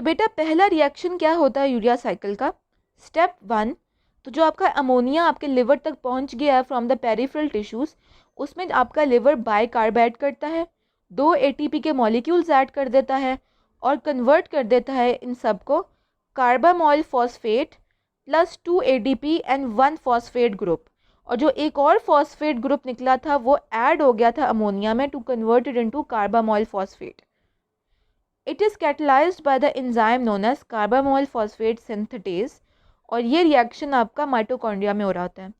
तो बेटा पहला रिएक्शन क्या होता है यूरिया साइकिल का? स्टेप 1, तो जो आपका अमोनिया आपके लिवर तक पहुंच गया है फ्रॉम द पेरिफेरल टिश्यूज़, उसमें आपका लिवर बाइकार्ब ऐड करता है, 2 एटीपी के मॉलिक्यूल्स ऐड कर देता है और कन्वर्ट कर देता है इन सब को carbamoyl phosphate plus 2 ADP and 1 phosphate group. और जो एक और फॉस्फेट ग्रुप निकला था वो ऐड हो गया था अमोनिया में to convert it into carbamoyl phosphate. It is catalysed by the enzyme known as carbamoyl phosphate synthetase. और ये रिएक्शन आपका माइटोकॉन्ड्रिया में हो रहा होता है।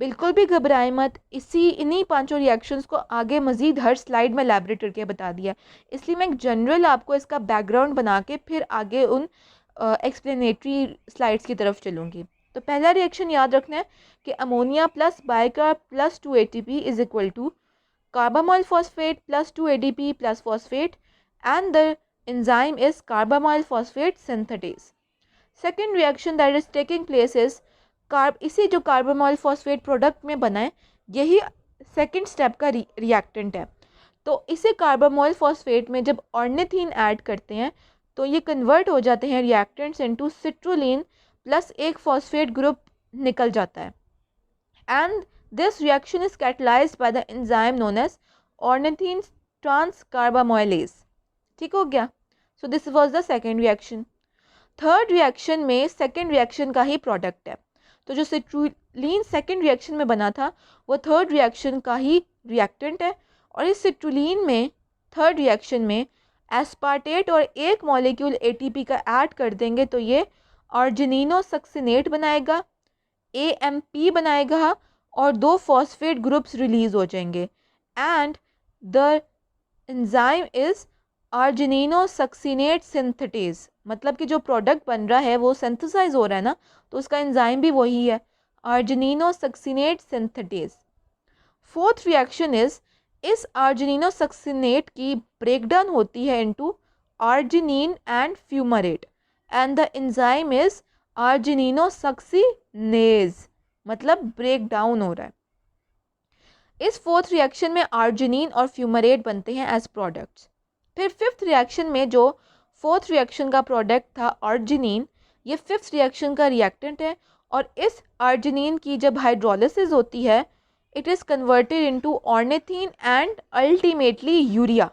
बिल्कुल भी घबराए मत, इन्हीं पांचों रिएक्शंस को आगे मजीद हर स्लाइड में एलैबोरेट करके बता दिया, इसलिए मैं एक जनरल आपको इसका बैकग्राउंड बना के फिर आगे उन एक्सप्लेनेटरी स्लाइड्स की तरफ चलूँगी। तो पहला रिएक्शन याद रखना है कि ammonia plus bicarb plus 2 ATP is equal to carbamoyl phosphate plus 2 ADP plus phosphate and the enzyme is carbamoyl phosphate synthetase. Second reaction that is taking place is इसी जो कार्बामोइल फॉस्फेट प्रोडक्ट में बना है यही second step का reactant है। तो इसे कार्बामोइल फॉस्फेट में जब ऑर्निथीन ऐड करते हैं तो ये कन्वर्ट हो जाते हैं रिएक्टेंट्स इनटू सिट्रोलिन प्लस एक फॉस्फेट ग्रुप निकल जाता है and this reaction is catalysed by the enzyme known as ornithine transcarbamoylase. ठीक हो गया? So this was the second reaction. Third reaction में सेकेंड रिएक्शन का ही प्रोडक्ट है। तो जो सिट्रुलिन सेकेंड रिएक्शन में बना था वो थर्ड रिएक्शन का ही रिएक्टेंट है और इस सिट्रुलिन में थर्ड रिएक्शन में एस्पार्टेट और एक मॉलिक्यूल एटीपी का ऐड कर देंगे तो ये अर्जिनिनो सक्सिनेट बनाएगा, एएमपी बनाएगा और 2 फॉस्फेट ग्रुप्स रिलीज हो जाएंगे and the enzyme is argininosuccinate synthetase. मतलब कि जो प्रोडक्ट बन रहा है वो सिंथेसाइज हो रहा है ना, तो उसका एंजाइम भी वही है, argininosuccinate synthetase. Fourth reaction is इस अर्जिनिनो सक्सिनेट की ब्रेकडाउन होती है into arginine and fumarate and the enzyme is argininosuccinase. मतलब ब्रेक डाउन हो रहा है। इस फोर्थ रिएक्शन में अर्जिनिन और फ्यूमरेट बनते हैं एज प्रोडक्ट्स। फिर फिफ्थ रिएक्शन में जो फोर्थ रिएक्शन का प्रोडक्ट था अर्जिनिन, ये फिफ्थ रिएक्शन का रिएक्टेंट है और इस अर्जिनिन की जब हाइड्रोलिसिस होती है it is converted into ornithine and ultimately urea.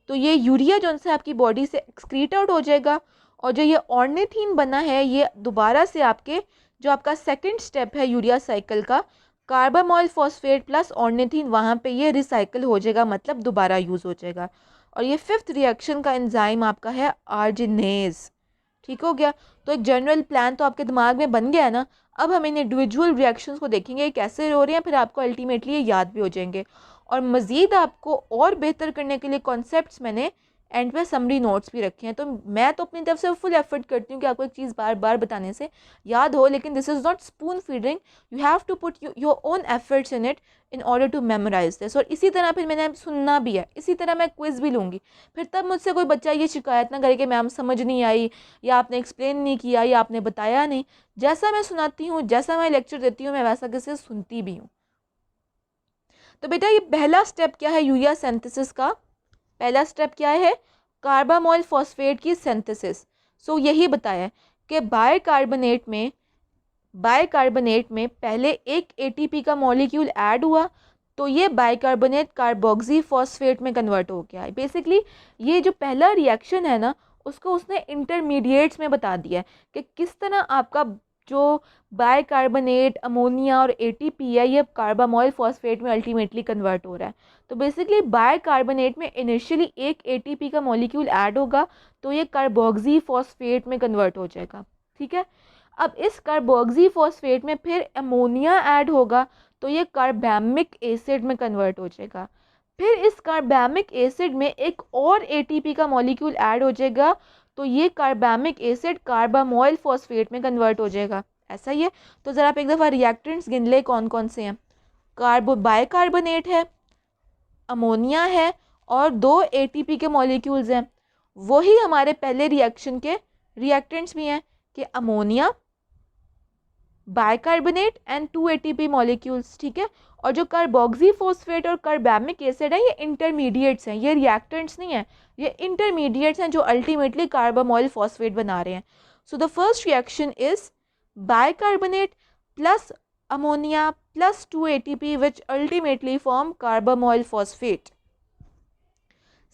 तो ये यूरिया जो उनसे आपकी बॉडी से एक्सक्रीट आउट हो जाएगा और जो ये ऑर्निथीन बना है ये दोबारा से आपके जो आपका सेकेंड स्टेप है यूरिया साइकिल का, कार्बामोइल फॉस्फेट प्लस ऑर्निथीन, वहाँ पे ये रिसाइकिल हो जाएगा, मतलब दोबारा यूज़ हो जाएगा। और ये फिफ्थ रिएक्शन का एंजाइम आपका है आर्जिनेज। ठीक हो गया? तो एक जनरल प्लान तो आपके दिमाग में बन गया है ना। अब हम इन इंडिविजुअल रिएक्शंस को देखेंगे कैसे हो रहे हैं, फिर आपको अल्टीमेटली ये याद भी हो जाएंगे। और मज़ीद आपको और बेहतर करने के लिए कॉन्सेप्ट्स मैंने एंड पे समरी नोट्स भी रखे हैं। तो मैं तो अपनी तरफ से फुल एफर्ट करती हूँ कि आपको एक चीज़ बार बार बताने से याद हो, लेकिन this is not spoon feeding, you have to put your own efforts in it in order to memorise this. और इसी तरह फिर मैंने सुनना भी है, इसी तरह मैं क्विज़ भी लूँगी। फिर तब मुझसे कोई बच्चा ये शिकायत ना करे कि मैम समझ नहीं आई या आपने एक्सप्लेन नहीं किया या आपने बताया नहीं। जैसा मैं सुनाती हूँ, जैसा मैं लेक्चर देती हूँ, मैं वैसा किसी सुनती भी हूँ। तो बेटा ये पहला स्टेप क्या है यूरिया सिंथेसिस का? पहला स्टेप क्या है? कार्बामोइल फॉस्फेट की सिंथेसिस। सो यही बताया कि बाइकार्बोनेट में पहले एक एटीपी का मॉलिक्यूल ऐड हुआ तो ये बाइकार्बोनेट कार्बोक्सी फॉस्फेट में कन्वर्ट हो गया है। बेसिकली ये जो पहला रिएक्शन है ना उसको उसने इंटरमीडिएट्स में बता दिया है कि किस तरह आपका जो बाइकार्बोनेट अमोनिया और एटीपी है ये कार्बामोइल फॉस्फेट में अल्टीमेटली कन्वर्ट हो रहा है। तो बेसिकली बाइकार्बोनेट में इनिशियली एक एटीपी का मॉलिक्यूल ऐड होगा तो ये कार्बोक्सी फॉस्फेट में कन्वर्ट हो जाएगा। ठीक है? अब इस कार्बोक्सी फॉस्फेट में फिर अमोनिया ऐड होगा तो ये कार्बैमिक एसिड में कन्वर्ट हो जाएगा। फिर इस कार्बैमिक एसिड में एक और एटीपी का मॉलिक्यूल ऐड हो जाएगा तो ये कार्बैमिक एसिड कार्बामोइल फॉस्फेट में कन्वर्ट हो जाएगा। ऐसा ही है। तो ज़रा आप एक दफ़ा रिएक्टेंट्स गिन ले कौन कौन से हैं। बाइकार्बोनेट है, अमोनिया है और 2 एटीपी के मॉलिक्यूल्स हैं। वही हमारे पहले रिएक्शन के रिएक्टेंट्स भी हैं कि ammonia, bicarbonate and 2 ATP molecules, ठीक है। और जो कार्बोक्सी फॉस्फेट और कार्बैमिक एसिड है ये इंटरमीडिएट्स हैं, ये रिएक्टेंट्स नहीं है, ये इंटरमीडिएट्स हैं जो अल्टीमेटली कार्बामोइल फॉस्फेट बना रहे हैं। So the first reaction is bicarbonate plus ammonia plus 2 ATP which ultimately form carbamoyl phosphate.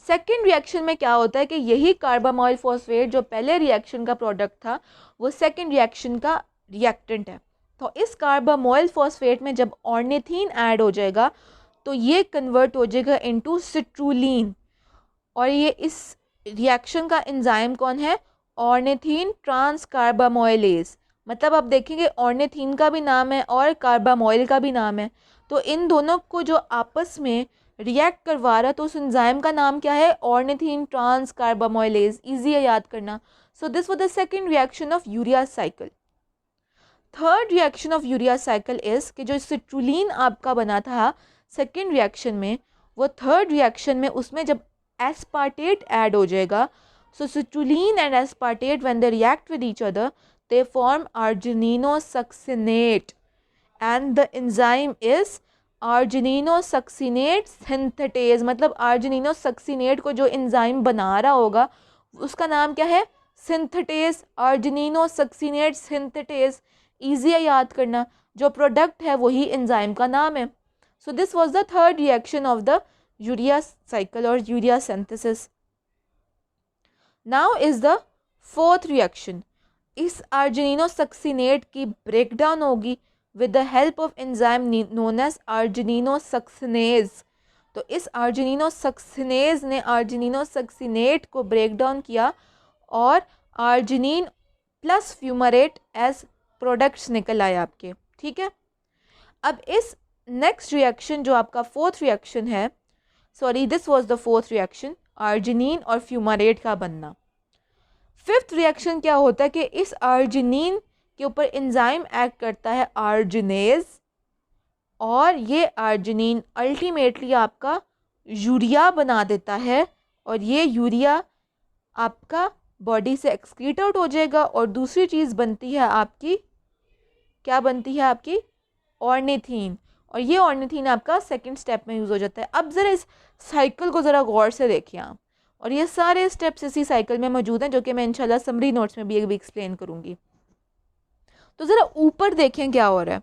Second reaction में क्या होता है कि यही कार्बामोइल फॉस्फेट जो पहले रिएक्शन का प्रोडक्ट था वो सेकेंड रिएक्शन का रिएक्टेंट है। तो इस कार्बामोइल फॉस्फेट में जब ऑर्निथीन ऐड हो जाएगा तो ये कन्वर्ट हो जाएगा इनटू सिट्रुलीन, और ये इस रिएक्शन का एंजाइम कौन है? Ornithine transcarbamoylase. मतलब आप देखेंगे ऑर्निथीन का भी नाम है और कार्बामोइल का भी नाम है, तो इन दोनों को जो आपस में रिएक्ट करवा रहा है तो उस एंजाइम का नाम क्या है? Ornithine trans कार्बामोइलेज। ईजी है याद करना। सो this was the second reaction of urea cycle. Third reaction of urea cycle is कि जो सिट्रुलीन आपका बना था सेकेंड रिएक्शन में, वो थर्ड रिएक्शन में उसमें जब एस्पार्टेट ऐड हो जाएगा, so citrulline and aspartate when they react with each other they form argininosuccinate and the enzyme is argininosuccinate synthetase. मतलब argininosuccinate को जो एंजाइम बना रहा होगा उसका नाम क्या है? Synthetase, argininosuccinate synthetase. ईजी है याद करना, जो प्रोडक्ट है वही एंजाइम का नाम है। So this was the third reaction of the urea cycle और urea synthesis. Now is the fourth reaction. इस argininosuccinate की ब्रेकडाउन होगी with the help of enzyme known as argininosuccinase। तो इस argininosuccinase ने argininosuccinate को ब्रेक डाउन किया और arginine plus fumarate as products निकल आए आपके, ठीक है। अब इस नेक्स्ट रिएक्शन जो आपका फोर्थ रिएक्शन है, sorry this was the fourth reaction, arginine और फ्यूमरेट का बनना। फिफ्थ रिएक्शन क्या होता है कि इस आर्जिनिन के ऊपर एंजाइम एक्ट करता है आर्जिनेज, और ये आर्जिनिन अल्टीमेटली आपका यूरिया बना देता है, और ये यूरिया आपका बॉडी से एक्सक्रीट आउट हो जाएगा और दूसरी चीज़ बनती है आपकी, क्या बनती है आपकी? ऑर्निथीन। और ये ऑर्निथीन आपका सेकंड स्टेप में यूज़ हो जाता है। अब ज़रा इस साइकिल को ज़रा गौर से देखिए आप, और ये सारे स्टेप्स इसी साइकिल में मौजूद हैं जो कि मैं इंशाल्लाह समरी नोट्स में भी एक्सप्लेन करूँगी। तो ज़रा ऊपर देखें क्या हो रहा है।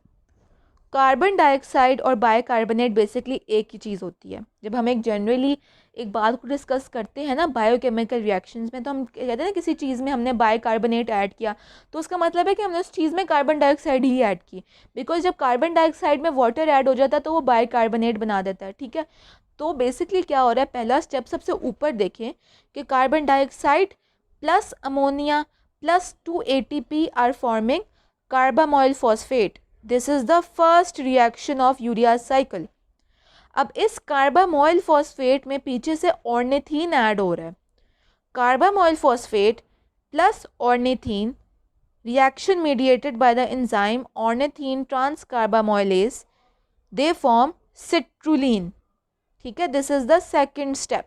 कार्बन डाइऑक्साइड और बाइकार्बोनेट बेसिकली एक ही चीज़ होती है। जब हम एक जनरली एक बात को डिस्कस करते हैं ना बायोकेमिकल रिएक्शंस में, तो हम कहते हैं ना किसी चीज़ में हमने बाइकार्बोनेट ऐड किया तो उसका मतलब है कि हमने उस चीज़ में कार्बन डाइऑक्साइड ही ऐड की, बिकॉज जब कार्बन डाइऑक्साइड में वाटर ऐड हो जाता है तो वो बाइकार्बोनेट बना देता है, ठीक है। तो बेसिकली क्या हो रहा है, पहला स्टेप सबसे ऊपर देखें कि carbon dioxide plus ammonia plus 2 ATP are forming carbamoyl phosphate. This is the first reaction of urea cycle. अब इस कार्बामोइल फॉस्फेट में पीछे से ऑर्निथीन ऐड हो रहा है। Carbamoyl phosphate plus ornithine reaction mediated by the enzyme ornithine transcarbamoylase, they form citrulline, ठीक है। This is the second step.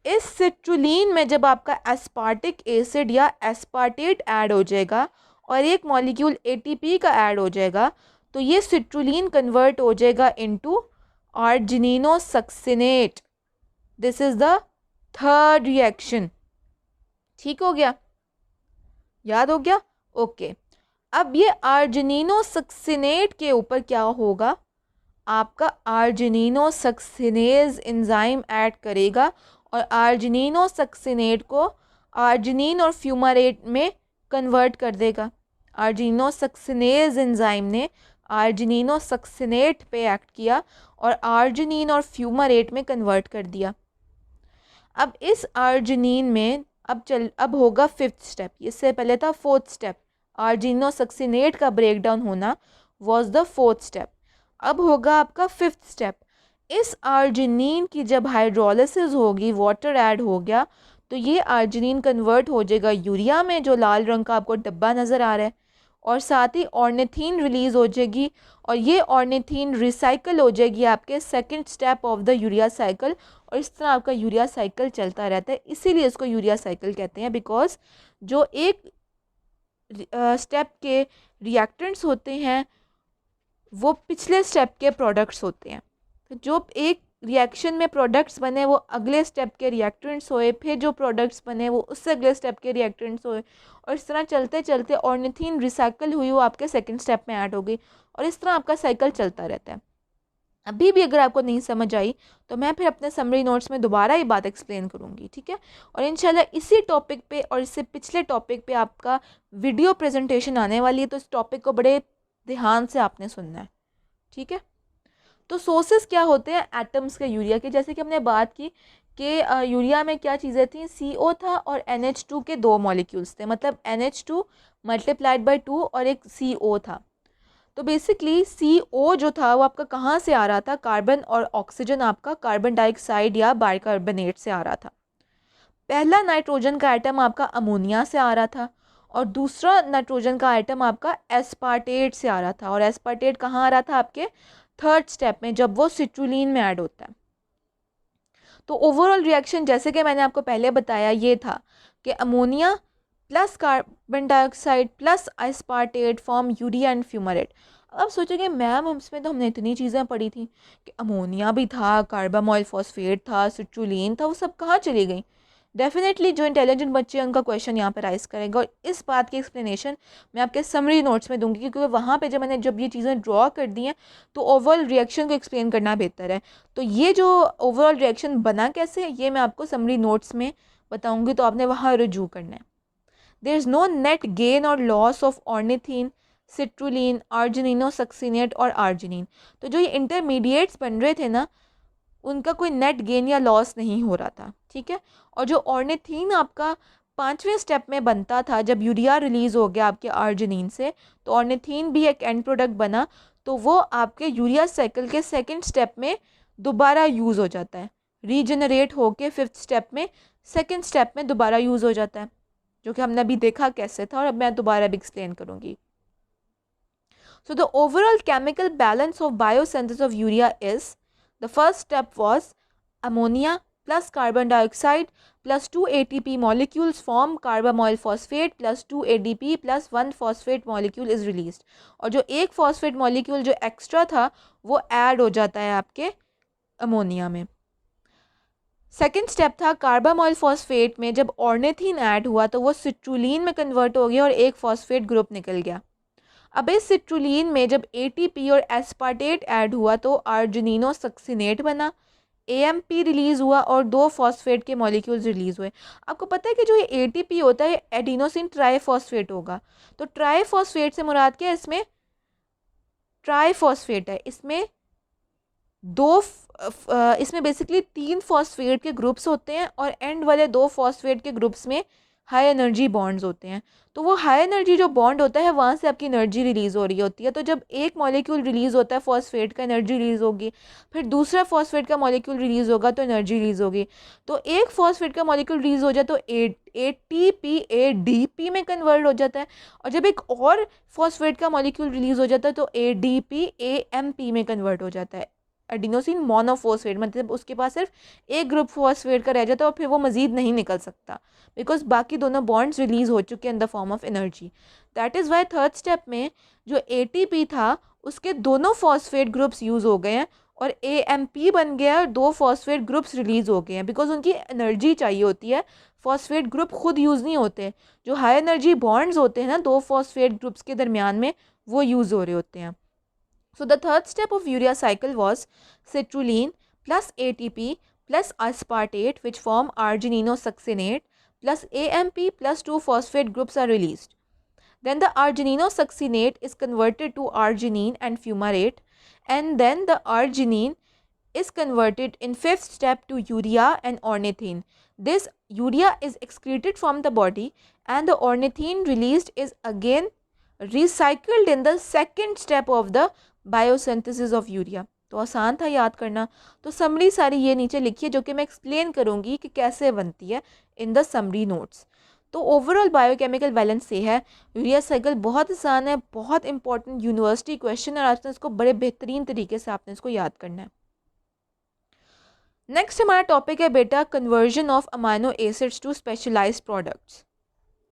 इस सिट्रुलीन में जब आपका एस्पार्टिक एसिड या एस्पार्टेट ऐड हो जाएगा और एक मॉलिक्यूल ATP का ऐड हो जाएगा तो ये सिट्रुलीन कन्वर्ट हो जाएगा into argininosuccinate। This is the third reaction. ठीक हो गया, याद हो गया? ओके। अब ये argininosuccinate के ऊपर क्या होगा, आपका argininosuccinase एंजाइम ऐड करेगा और argininosuccinate को आर्जिनिन और फ्यूमरेट में कन्वर्ट कर देगा। argininosuccinase एंजाइम ने argininosuccinate पे एक्ट किया और आर्जिनिन और फ्यूमरेट में कन्वर्ट कर दिया। अब इस आर्जिनिन में अब होगा फिफ्थ स्टेप। इससे पहले था फोर्थ स्टेप, argininosuccinate का ब्रेक डाउन होना वाज द फोर्थ स्टेप। अब होगा आपका फिफ्थ स्टेप। इस आर्जिनिन की जब हाइड्रोलिसिस होगी, वाटर ऐड हो गया, तो ये आर्जिनिन कन्वर्ट हो जाएगा यूरिया में, जो लाल रंग का आपको डब्बा नज़र आ रहा है, और साथ ही ऑर्निथीन रिलीज़ हो जाएगी और ये ऑर्निथीन रिसाइकल हो जाएगी आपके second step of the urea cycle. और इस तरह आपका यूरिया साइकिल चलता रहता है, इसीलिए इसको यूरिया साइकिल कहते हैं, बिकॉज जो एक स्टेप के रिएक्टेंट्स होते हैं वो पिछले स्टेप के प्रोडक्ट्स होते हैं। तो जो एक रिएक्शन में प्रोडक्ट्स बने वो अगले स्टेप के रिएक्टेंट्स होए, फिर जो प्रोडक्ट्स बने वो उससे अगले स्टेप के रिएक्टेंट्स होए, और इस तरह चलते चलते ऑर्निथीन रिसाइकल हुई वो आपके सेकंड स्टेप में ऐड हो गई, और इस तरह आपका साइकिल चलता रहता है। अभी भी अगर आपको नहीं समझ आई तो मैं फिर अपने समरी नोट्स में दोबारा ये बात एक्सप्लेन करूँगी, ठीक है। और इंशाल्लाह इसी टॉपिक पे और इससे पिछले टॉपिक पे आपका वीडियो प्रेजेंटेशन आने वाली है, तो इस टॉपिक को बड़े ध्यान से आपने सुनना है, ठीक है। तो सोर्सेस क्या होते हैं एटम्स के यूरिया के, जैसे कि हमने बात की कि यूरिया में क्या चीज़ें थी, CO था और NH2 के 2 मॉलिक्यूल्स थे, मतलब NH2 मल्टीप्लाइड बाय 2 और एक CO था। तो बेसिकली CO जो था वो आपका कहाँ से आ रहा था, कार्बन, और ऑक्सीजन आपका कार्बन डाइऑक्साइड या बाइकार्बोनेट से आ रहा था। पहला नाइट्रोजन का आइटम आपका अमोनिया से आ रहा था, और दूसरा नाइट्रोजन का आइटम आपका एस्पार्टेट से आ रहा था, और एस्पार्टेट कहाँ आ रहा था आपके थर्ड स्टेप में, जब वो सिट्रुलिन में ऐड होता है। तो ओवरऑल रिएक्शन जैसे कि मैंने आपको पहले बताया ये था कि ammonia plus carbon dioxide plus aspartate form urea and fumarate. अब सोचोगे मैम इसमें तो हमने इतनी चीज़ें पढ़ी थी कि अमोनिया भी था, कार्बामोइल फॉस्फेट था, सिट्रुलिन था, वो सब कहाँ चली गई। डेफिनेटली जो इंटेलिजेंट बच्चे हैं उनका क्वेश्चन यहाँ पे राइज करेगा, और इस बात की एक्सप्लेनेशन मैं आपके समरी नोट्स में दूंगी, क्योंकि वहाँ पे जब ये चीज़ें ड्रॉ कर दी हैं तो ओवरऑल रिएक्शन को एक्सप्लेन करना बेहतर है। तो ये जो ओवरऑल रिएक्शन बना कैसे ये मैं आपको समरी नोट्स में बताऊँगी, तो आपने वहाँ रुजू करना है। There is no net gain और loss of ornithine, citrulline, argininosuccinate और आर्जिनिन। तो जो ये इंटरमीडिएट्स बन रहे थे ना उनका कोई नेट गेन या लॉस नहीं हो रहा था, ठीक है। और जो ऑर्निथीन आपका 5वें स्टेप में बनता था, जब यूरिया रिलीज़ हो गया आपके आर्जिनिन से, तो ऑर्निथीन भी एक एंड प्रोडक्ट बना, तो वो आपके यूरिया साइकिल के सेकंड स्टेप में दोबारा यूज़ हो जाता है, रीजनरेट होके 5th स्टेप में सेकंड स्टेप में दोबारा यूज़ हो जाता है, जो कि हमने अभी देखा कैसे था, और अब मैं दोबारा भी एक्सप्लेन करूँगी। So the overall chemical balance of biosynthesis of urea is, the first step was ammonia plus carbon dioxide plus 2 ATP molecules form carbamoyl phosphate plus 2 ADP plus 1 phosphate molecule is released। और जो एक phosphate molecule जो extra था वो add हो जाता है आपके अमोनिया में। सेकेंड स्टेप था कार्बामोइल फॉस्फेट में जब ऑर्निथीन ऐड हुआ तो वो सिट्रुलिन में कन्वर्ट हो गया और एक फॉस्फेट ग्रुप निकल गया। अब इस सिट्रुलिन में जब ATP और एस्पार्टेट ऐड हुआ तो आर्जिनिनोसक्सिनेट बना, AMP रिलीज़ हुआ और 2 फॉस्फेट के मॉलिक्यूल्स रिलीज़ हुए। आपको पता है कि जो ये ATP होता है एडिनोसिन ट्राईफॉस्फेट होगा, तो ट्राईफॉस्फेट से मुराद क्या है, इसमें ट्राईफॉस्फेट है, इसमें इसमें बेसिकली 3 फॉस्फेट के ग्रुप्स होते हैं और एंड वाले 2 फॉस्फेट के ग्रुप्स में हाई एनर्जी बॉन्ड्स होते हैं। तो वो हाई एनर्जी जो बॉन्ड होता है वहाँ से आपकी एनर्जी रिलीज़ हो रही होती है। तो जब एक मॉलिक्यूल रिलीज़ होता है फॉस्फेट का, एनर्जी रिलीज़ होगी, फिर दूसरा फॉस्फेट का मॉलिक्यूल रिलीज़ होगा तो एनर्जी रिलीज़ होगी। तो एक फॉस्फेट का मॉलिक्यूल रिलीज़ हो जाए तो ATP ADP में कन्वर्ट हो जाता है, और जब एक और फॉस्फेट का मॉलिक्यूल रिलीज़ हो जाता है तो ADP AMP में कन्वर्ट हो जाता है, एडिनोसिन मोनोफॉस्फेट, मतलब उसके पास सिर्फ एक ग्रुप फॉस्फेट का रह जाता है और फिर वो मज़ीद नहीं निकल सकता बिकॉज बाकी दोनों बॉन्ड्स रिलीज हो चुके हैं in the form of energy. That is why third step में जो ATP था उसके दोनों फॉस्फेट ग्रुप्स यूज़ हो गए हैं और AMP बन गया और 2 फॉस्फेट ग्रुप्स रिलीज़ हो गए हैं बिकॉज उनकी एनर्जी चाहिए होती है, फॉस्फेट ग्रुप खुद यूज़ नहीं होते, जो हाई एनर्जी बॉन्ड्स होते हैं ना 2 फॉस्फेट ग्रुप्स के दरमियान में वो यूज़ हो रहे होते हैं। So the third step of urea cycle was citrulline plus ATP plus aspartate which form argininosuccinate plus AMP plus 2 phosphate groups are released. Then the argininosuccinate is converted to arginine and fumarate, and then the arginine is converted in 5th step to urea and ornithine. This urea is excreted from the body and the ornithine released is again recycled in the second step of the biosynthesis of urea. तो आसान था याद करना। तो summary सारी ये नीचे लिखी है जो कि मैं एक्सप्लेन करूँगी कि कैसे बनती है इन द समरी नोट्स। तो ओवरऑल बायोकेमिकल बैलेंस से है यूरिया साइकिल बहुत आसान है, बहुत इंपॉर्टेंट यूनिवर्सिटी क्वेश्चन है और आपने इसको बड़े बेहतरीन तरीके से आपने इसको याद करना है। नेक्स्ट हमारा टॉपिक है बेटा conversion of amino acids to specialised products.